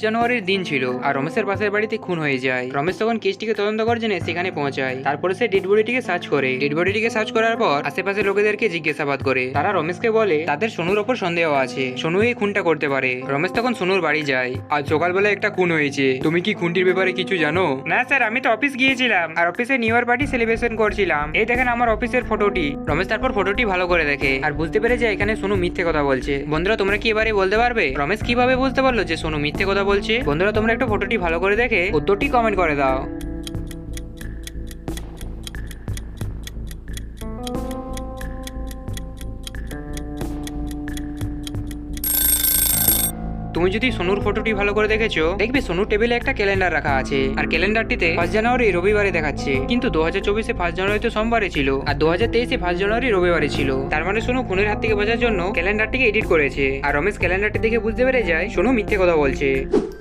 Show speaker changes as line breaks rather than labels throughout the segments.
জানুয়ারির দিন ছিল আর রমেশের পাশের বাড়িতে খুন হয়ে যায়। রমেশ তখন কেসটিকে তদন্ত করার জন্য সেখানে পৌঁছায়। তারপরে সে ডেড বডিটিকে সার্চ করে। ডেড বডিটিকে সার্চ করার পর আশেপাশের লোকেদেরকে জিজ্ঞাসাবাদ করে। তারা রমেশকে বলে তাদের সোনুর ওপর সন্দেহ আছে, সোনু এই খুনটা করতে পারে। রমেশ তখন সোনুর বাড়ি যায়। আজ সকালবেলা একটা খুন হয়েছে, তুমি কি খুনটির ব্যাপারে কিছু জানো? না স্যার, আমি তো অফিস গিয়েছিলাম আর অফিসে নিউ ইয়ার পার্টি সেলিব্রেশন করছিলাম। এই দেখেন আমার অফিসের ফটোটি। রমেশ তারপর ফটোটি ভালো করে দেখে আর বুঝতে পেরে যায় এখানে সোনু মিথ্যে কথা বলছে। বন্ধুরা তোমরা কি এবারে বলতে পারবে রমেশ কিভাবে বুঝতে পারলো যে সোনু মিথ্যে কথা বলছে? বন্ধুরা তোমরা একটু ফটোটি ভালো করে দেখে উত্তরটি কমেন্ট করে দাও। তুমি যদি সোনুর ফটোটি ভালো করে দেখেছো, দেখবে সোনুর টেবিলে একটা ক্যালেন্ডার রাখা আছে আর ক্যালেন্ডারটিতে 1 জানুয়ারি রবিবারে দেখাচ্ছে, কিন্তু 2024-এ 1 জানুয়ারি তো সোমবারে ছিল আর 2023-এ 1 জানুয়ারি রবিবারে ছিল। তার মানে সোনু খুনের হাত থেকে বাঁচার জন্য ক্যালেন্ডারটিকে এডিট করেছে। আর রমেশ ক্যালেন্ডারটি দেখে বুঝতে পেরে যায় সোনু মিথ্যে কথা বলছে।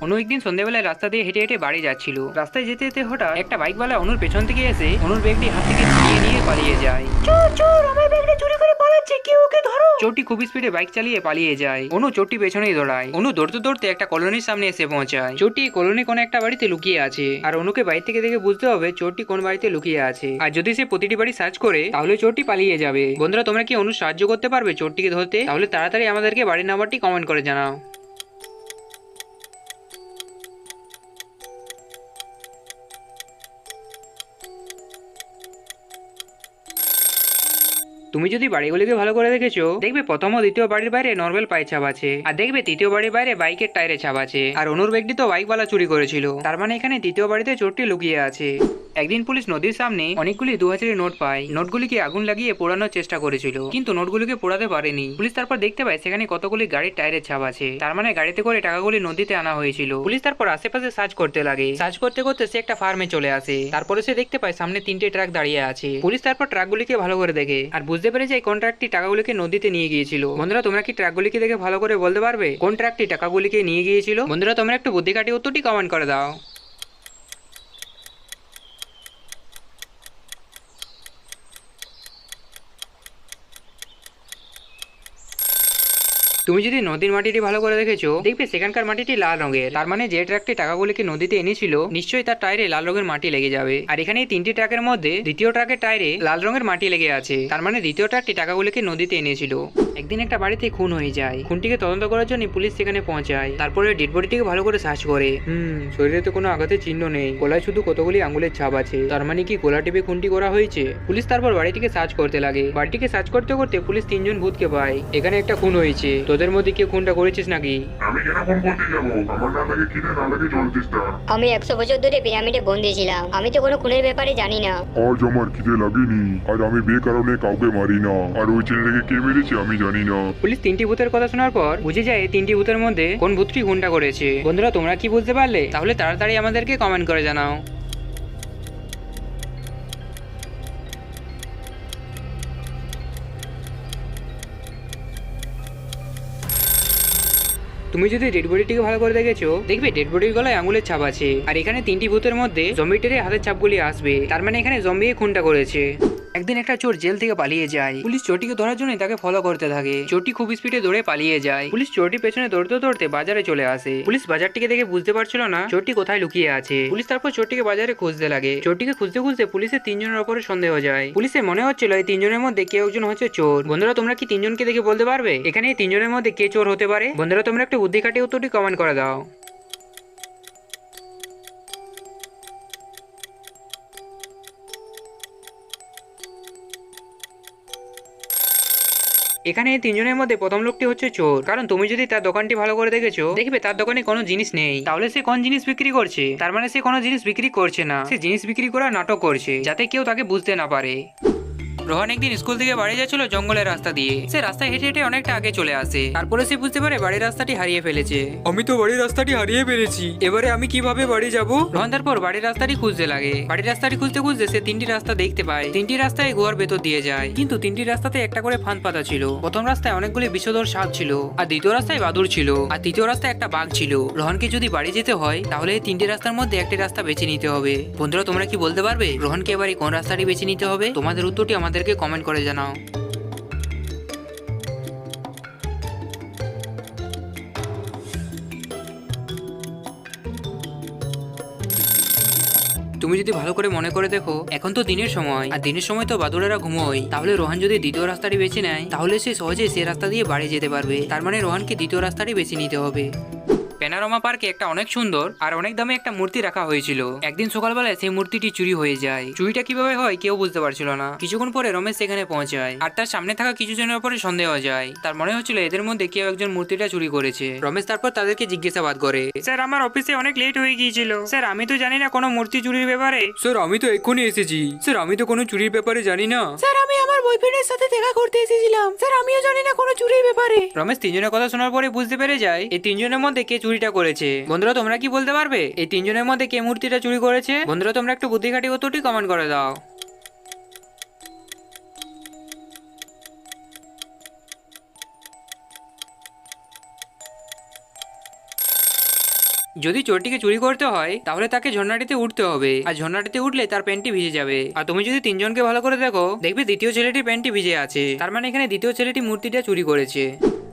অনু একদিন সন্ধ্যাবেলায় রাস্তা দিয়ে হেঁটে হেঁটে বাড়ি যাচ্ছিল। রাস্তায় যেতে যেতে হঠাৎ একটা বাইকওয়ালা অনুর পেছন থেকে এসে অনুর ব্যাগটি হাত থেকে ছিনিয়ে নিয়ে পালিয়ে যায়। চোর চোর, আমার ব্যাগটা চুরি করে পালাচ্ছে, কেউ ওকে ধরো। চোরটি খুব স্পিডে বাইক চালিয়ে পালিয়ে যায়। অনু চোরটি পেছনেই দৌড়ায়। অনু দৌড়তে দৌড়তে একটা কলোনির সামনে এসে পৌঁছায়। চোরটি কলোনি কোন একটা বাড়িতে লুকিয়ে আছে আর অনুকে বাইরে থেকে দেখে বুঝতে হবে চোরটি কোন বাড়িতে লুকিয়ে আছে। আর যদি সে প্রতিটি বাড়ি সার্চ করে তাহলে চোরটি পালিয়ে যাবে। বন্ধুরা তোমরা কি অনু সাহায্য করতে পারবে চোরটিকে ধরতে? তাহলে তাড়াতাড়ি আমাদেরকে বাড়ির নাম্বারটি কমেন্ট করে জানাও। তুমি যদি বাড়িগুলিকে ভালো করে দেখেছো, দেখবে প্রথম ও দ্বিতীয় বাড়ির বাইরে নর্মাল পায়ের ছাপ আছে আর দেখবে তৃতীয় বাড়ির বাইরে বাইকের টায়ারের ছাপ আছে। আর অনুর ব্যাগটি তো বাইকওয়ালা চুরি করেছিল, তার মানে এখানে তৃতীয় বাড়িতে চোরটি লুকিয়ে আছে। একদিন পুলিশ নদীর সামনে অনেকগুলি 2000-এর নোট পায়। নোটগুলিকে আগুন লাগিয়ে পোড়ানোর চেষ্টা করেছিল, কিন্তু নোটগুলিকে পোড়াতে পারেনি। পুলিশ তারপর দেখতে পায় সেখানে কতগুলি গাড়ির টায়ারের ছাপ আছে, তার মানে গাড়িতে করে টাকাগুলি নদীতে আনা হয়েছিল। পুলিশ তারপর আশেপাশে সার্চ করতে লাগে। সার্চ করতে করতে সে একটা ফার্মে চলে আসে। তারপরে সে দেখতে পায় সামনে 3টে ট্রাক দাঁড়িয়ে আছে। পুলিশ তারপর ট্রাকগুলিকে ভালো করে দেখে আর বুঝতে পেরে যায় কোন ট্রাকটি টাকাগুলিকে নদীতে নিয়ে গিয়েছিল। বন্ধুরা তোমরা কি ট্রাকগুলিকে দেখে ভালো করে বলতে পারবে কোন ট্রাকটি টাকাগুলিকে নিয়ে গিয়েছিল? বন্ধুরা তোমরা একটু বুদ্ধি কাটিয়ে উত্তরটি কমেন্ট করে দাও। তুমি যদি নদীর মাটিটি ভালো করে দেখেছো, দেখবে সেখানকার মাটিটি লাল রঙের, তার মানে যে ট্রাকটি টাকাগুলিকে নদীতে এনেছিল নিশ্চয়ই তার টায়ারে লাল রঙের মাটি লেগে যাবে। আর এখানে এই 3টি ট্রাকের মধ্যে দ্বিতীয় ট্রাকের টায়ারে লাল রঙের মাটি লেগে আছে, তার মানে দ্বিতীয় ট্রাকটি টাকাগুলিকে নদীতে এনেছিল। একদিন একটা বাড়িতে খুন হয়ে যায়। খুনটিকে তদন্ত করার জন্য পুলিশ সেখানে পৌঁছায়। তারপরে ডেড বডিটিকে ভালো করে সার্চ করে। শরীরে তো কোনো আঘাতের চিহ্ন নেই, গলায় শুধু কতগুলি আঙুলের ছাপ আছে, তার মানে কি গলা টিপে খুনটি করা হয়েছে। পুলিশ তারপর বাড়িটিকে সার্চ করতে লাগে। বাড়িটিকে সার্চ করতে করতে পুলিশ 3জন ভূতকে পায়। এখানে একটা খুন হয়েছে, তোদের মধ্যে কেউ খুনটা করেছিস নাকি?
আমি কেন ফোন করতে যাবো? আমার না লাগে কিনে না লাগে জল দিস্তা।
আমি 100 বছর ধরে পিরামিডে বন্দি ছিলাম, আমি তো কোনো খুনের ব্যাপারে জানি না।
আজ আমার খিদে লাগেনি আর আমি বেকারণে কাউকে মারি না, আর ওই ছেলেটাকে কে মেরেছে আমি জানি না।
পুলিশ 3টি ভূতের কথা শোনার পর বুঝে যায় 3টি ভূতের মধ্যে কোন ভূতটি খুনটা করেছে। বন্ধুরা তোমরা কি বুঝতে পারলে? তাহলে তাড়াতাড়ি আমাদেরকে কমেন্ট করে জানাও। তুমি যদি ডেড বডিটিকে ভালো করে দেখেছো, দেখবে ডেড বডির গলায় আঙুলের ছাপ আছে। আর এখানে 3টি ভূতের মধ্যে জম্বিটের হাতের ছাপগুলি আসবে, তার মানে এখানে জম্বি খুনটা করেছে। একদিন একটা চোর জেল থেকে পালিয়ে যায়। পুলিশ চোরটিকে ধরার জন্য তাকে ফলো করতে থাকে। চোরটি খুব স্পিডে দৌড়ে পালিয়ে যায়। পুলিশ চোরটি পেছনে দৌড়তে দৌড়তে বাজারে চলে আসে। পুলিশ বাজারটিকে দেখে বুঝতে পারছিল না চোরটি কোথায় লুকিয়ে আছে। পুলিশ তারপর চোরটিকে বাজারে খুঁজতে লাগে। চোরটিকে খুঁজতে খুঁজতে পুলিশের 3জনের উপরে সন্দেহ যায়। পুলিশের মনে হচ্ছিল এই 3জনের মধ্যে কেউ একজন হচ্ছে চোর। বন্ধুরা তোমরা কি 3জনকে দেখে বলতে পারবে এখানে এই 3জনের মধ্যে কে চোর হতে পারে? বন্ধুরা তোমরা একটু বুদ্ধি কাটিয়ে উত্তরটি কমেন্ট করে দাও। এখানে এই 3জনের মধ্যে প্রথম লোকটি হচ্ছে চোর, কারণ তুমি যদি তার দোকানটি ভালো করে দেখেছো, দেখবে তার দোকানে কোনো জিনিস নেই। তাহলে সে কোন জিনিস বিক্রি করছে? তার মানে সে কোনো জিনিস বিক্রি করছে না, সে জিনিস বিক্রি করার নাটক করছে যাতে কেউ তাকে বুঝতে না পারে। রোহন একদিন স্কুল থেকে বাড়ি যাচ্ছিল জঙ্গলের রাস্তা দিয়ে। সে রাস্তায় হেঁটে হেঁটে অনেকটা আগে চলে আসে। তারপরে সে বুঝতে পারে বাড়ির রাস্তাটি হারিয়ে ফেলেছে। আমি তো বাড়ির রাস্তাটি হারিয়ে ফেলেছি, এবারে আমি কিভাবে বাড়ি যাব? রোহন তারপর বাড়ির রাস্তাটি খুঁজতে লাগে। বাড়ির রাস্তাটি খুঁজতে খুঁজতে সে 3টি রাস্তা দেখতে পায়। 3টি রাস্তায় গুহার ভেতর দিয়ে যায়, কিন্তু 3টি রাস্তাতে একটা করে ফাঁদ পাতা ছিল। প্রথম রাস্তায় অনেকগুলি বিষধর সাপ ছিল, আর দ্বিতীয় রাস্তায় বাদুড় ছিল, আর তৃতীয় রাস্তায় একটা বাঘ ছিল। রোহনকে যদি বাড়ি যেতে হয় তাহলে এই 3টি রাস্তার মধ্যে একটি রাস্তা বেছে নিতে হবে। বন্ধুরা তোমরা কি বলতে পারবে রোহনকে এবারে কোন রাস্তাটি বেছে নিতে হবে? তোমাদের উত্তরটি আমাদেরকে কমেন্ট করে জানাও। তুমি যদি ভালো করে মনে করে দেখো, এখন তো দিনের সময়, আর দিনের সময় তো বাদুড়েরা ঘুমোয়। তাহলে রোহান যদি দ্বিতীয় রাস্তাটি বেছে নেয়, তাহলে সে সহজে সে রাস্তা দিয়ে বাড়ি যেতে পারবে। তার মানে রোহানকে দ্বিতীয় রাস্তাটি বেছে নিতে হবে। প্যানোরামা পার্কে একটা অনেক সুন্দর আর অনেক দামে একটা মূর্তি রাখা হয়েছিল। একদিন সকালবেলায় সেই মূর্তিটি চুরি হয়ে যায়। চুরিটা কিভাবে হয় কেউ বুঝতে পারছিল না। কিছুক্ষণ পরে রমেশ সেখানে পৌঁছায়, আর তার সামনে থাকা কিছু জনের উপরে সন্দেহ যায়। তার মনে হচ্ছিল এদের মধ্যে কেউ একজন মূর্তিটা চুরি করেছে। রমেশ তারপর তাদেরকে জিজ্ঞাসাবাদ করে, স্যার আমার অফিসে অনেক লেট হয়ে গিয়েছিল, স্যার আমি তো জানি না কোনো মূর্তি চুরির ব্যাপারে। স্যার আমি তো এক্ষুনি এসেছি, স্যার আমি তো কোনো চুরির ব্যাপারে জানি না।
স্যার আমি আমার বয়ফ্রেন্ডের সাথে দেখা করতে এসেছিলাম, স্যার আমিও জানি না কোনো চুরির ব্যাপারে।
রমেশ তিনজনের কথা শোনার পরে বুঝতে পেরে যায় এই তিনজনের মধ্যে কে চুরিটা করেছে। বন্ধুরা তোমরা কি বলতে পারবে এই তিনজনের মধ্যে কে মূর্তিটা চুরি করেছে? বন্ধুরা তোমরা একটু বুদ্ধি খাটিয়ে উত্তরটি কমেন্ট করে দাও। যদি চোরটিকে চুরি করতে হয় তাহলে তাকে ঝর্ণাটিতে উঠতে হবে, আর ঝর্ণাটিতে উঠলে তার প্যান্টটি ভিজে যাবে। আর তুমি যদি তিনজনকে ভালো করে দেখো, দেখবে দ্বিতীয় ছেলেটির প্যান্টটি ভিজে আছে। তার মানে এখানে দ্বিতীয় ছেলেটি মূর্তিটা চুরি করেছে।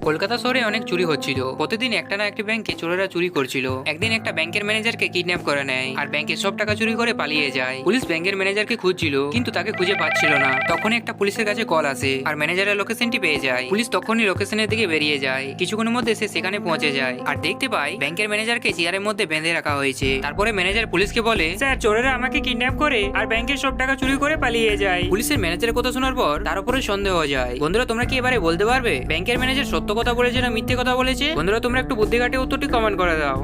কলকাতা শহরে অনেক চুরি হচ্ছিল। প্রতিদিন একটা না একটি ব্যাংকে চোরেরা চুরি করছিল। একদিন একটা ব্যাংকের ম্যানেজারকে কিডন্যাপ করে নেয়, আর ব্যাংকের সব টাকা চুরি করে পালিয়ে যায়। পুলিশ ব্যাংকের ম্যানেজারকে খুঁজছিল, কিন্তু তাকে খুঁজে পাচ্ছিল না। তখনই একটা পুলিশের কাছে কল আসে, আর ম্যানেজারের লোকেশনটি পেয়ে যায়। পুলিশ তখনই লোকেশনের দিকে বেরিয়ে যায়। কিছুক্ষণের মধ্যে সে সেখানে পৌঁছে যায়, আর দেখতে পায় ব্যাংকের ম্যানেজারকে চেয়ারের মধ্যে বেঁধে রাখা হয়েছে। তারপরে ম্যানেজার পুলিশকে বলে, স্যার চোরেরা আমাকে কিডন্যাপ করে আর ব্যাংকের সব টাকা চুরি করে পালিয়ে যায়। পুলিশের ম্যানেজারের কথা শোনার পর তার উপরে সন্দেহ যায়। বন্ধুরা তোমরা কি এবারে বলতে পারবে ব্যাংকের ম্যানেজার সত্য কথা বলেছে না মিথ্যে কথা বলেছে? বন্ধুরা তোমরা একটু বুদ্ধি খাটিয়ে উত্তরটি কমেন্ট করে দাও।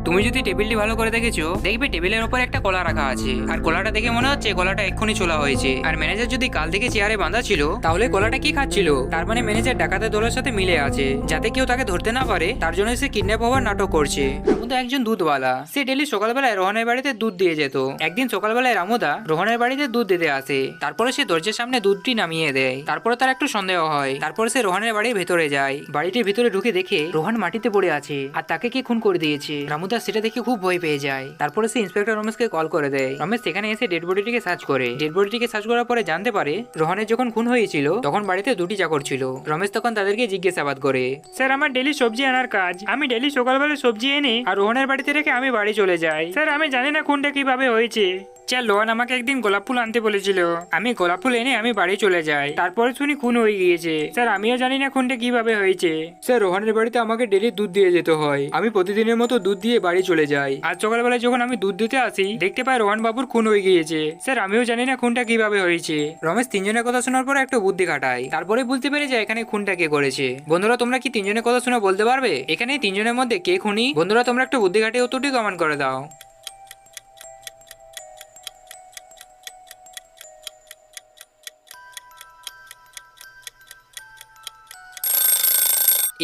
তুমি যদি টেবিলটি ভালো করে দেখেছো, দেখবে টেবিলের উপর একটা কলা রাখা আছে, আর কলাটা দেখে মনে হচ্ছে কলাটা এক্ষুনি ছোলা হয়েছে। আর ম্যানেজার যদি কাল থেকে চেয়ারে বাঁধা ছিল, তাহলে কলাটা কি খাচ্ছিল? তার মানে ম্যানেজার ডাকাতের দলের সাথে মিলে আছে, যাতে কেউ তাকে ধরতে না পারে। তার জন্য সে কিডন্যাপ হওয়ার নাটক করছে। রামুদা একজন দুধওয়ালা, সে ডেলি সকালবেলায় রোহনের বাড়িতে দুধ দিয়ে যেত। একদিন সকালবেলায় রামুদা রোহনের বাড়িতে দুধ দিতে আসে। তারপরে সে দরজার সামনে দুধটি নামিয়ে দেয়। তারপরে তার একটু সন্দেহ হয়। তারপরে সে রোহনের বাড়ির ভেতরে যায়। বাড়িটির ভিতরে ঢুকে দেখে রোহন মাটিতে পড়ে আছে, আর তাকে কে খুন করে দিয়েছে। রামুদা সেটা দেখে খুব ভয় পেয়ে যায়। তারপরে সে ইন্সপেক্টর রমেশকে কল করে দেয়। রমেশ সেখানে এসে ডেড বডিটিকে সার্চ করে। ডেড বডিটিকে সার্চ করার পরে জানতে পারে রোহনের যখন খুন হয়েছিল তখন বাড়িতে দুটি চাকর ছিল। রমেশ তখন তাদেরকে জিজ্ঞাসাবাদ করে, স্যার আমার ডেলি সবজি আনার কাজ। আমি ডেলি সকালবেলা সবজি এনে আর রোহনের বাড়িতে রেখে আমি বাড়ি চলে যাই। স্যার আমি জানি না খুনটা কিভাবে হয়েছে। স্যার রোহন আমাকে একদিন গোলাপ ফুল আনতে বলেছিল, আমি গোলাপ ফুল এনে আমি বাড়ি চলে যাই। তারপরে শুনি খুন হয়ে গিয়েছে। স্যার আমিও জানি না খুনটা কিভাবে হয়েছে। স্যার রোহনের বাড়িতে আমাকে ডেলি দুধ দিয়ে যেতে হয়। আমি প্রতিদিনের মতো দুধ দিয়ে বাড়ি চলে যাই। আজ সকালবেলায় যখন আমি দুধ দিতে আসি, দেখতে পাই রোহন বাবুর খুন হয়ে গিয়েছে। স্যার আমিও জানি না খুনটা কিভাবে হয়েছে। রমেশ তিনজনের কথা শোনার পর একটু বুদ্ধি খাটায়। তারপরে বুঝতে পেরে যায় এখানে খুনটা কে করেছে। বন্ধুরা তোমরা কি তিনজনের কথা শুনে বলতে পারবে এখানে তিনজনের মধ্যে কে খুনি? বন্ধুরা তোমরা একটু বুদ্ধি খাটিয়ে উত্তরটি কমেন্ট করে দাও।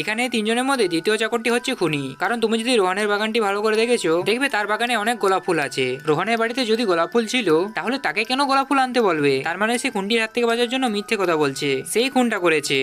এখানে তিনজনের মধ্যে দ্বিতীয় চাকরটি হচ্ছে খুনি। কারণ তুমি যদি রোহানের বাগানটি ভালো করে দেখেছো, দেখবে তার বাগানে অনেক গোলাপ ফুল আছে। রোহানের বাড়িতে যদি গোলাপ ফুল ছিল, তাহলে তাকে কেন গোলাপ ফুল আনতে বলবে? তার মানে সে খুনটির হাত থেকে বাঁচার জন্য মিথ্যে কথা বলছে, সেই খুনটা করেছে।